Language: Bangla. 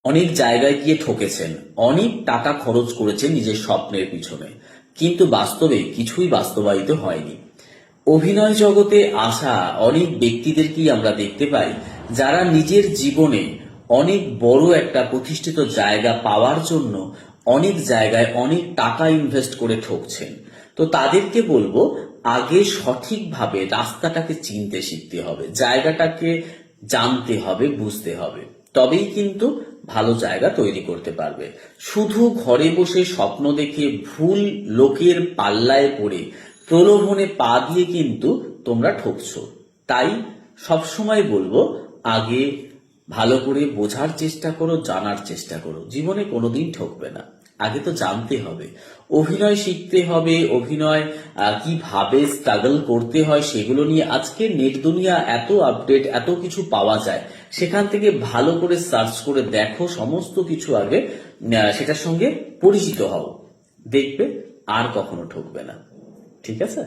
অনেক জায়গায় গিয়ে ঠকেছেন, অনেক টাকা খরচ করেছেন নিজের স্বপ্নের পিছনে, কিন্তু বাস্তবে কিছুই বাস্তবায়িত হয়নি। অভিনয় জগতে আসা অনেক ব্যক্তিদেরকেই আমরা দেখতে পাই যারা নিজের জীবনে অনেক বড় একটা প্রতিষ্ঠিত জায়গা পাওয়ার জন্য অনেক জায়গায় অনেক টাকা ইনভেস্ট করে ঠকছেন। তো তাদেরকে বলবো, আগে সঠিকভাবে রাস্তাটাকে চিনতে শিখতে হবে, জায়গাটাকে জানতে হবে, বুঝতে হবে, তবেই কিন্তু ভালো জায়গা তৈরি করতে পারবে। শুধু ঘরে বসে স্বপ্ন দেখে ভুল লোকের পাল্লায় পড়ে প্রলোভনে পা দিয়ে কিন্তু তোমরা ঠকছো। তাই সবসময় বলবো, আগে ভালো করে বোঝার চেষ্টা করো, জানার চেষ্টা করো, জীবনে কোনোদিন ঠকবে না। আগে তো জানতে হবে, অভিনয় শিখতে হবে, অভিনয় কিভাবে স্ট্রাগল করতে হয় সেগুলো নিয়ে আজকে নেট দুনিয়া এত আপডেট, এত কিছু পাওয়া যায়, সেখান থেকে ভালো করে সার্চ করে দেখো, সমস্ত কিছু আগে সেটার সঙ্গে পরিচিত হও, দেখবে আর কখনো ঠকবে না। ঠিক আছে?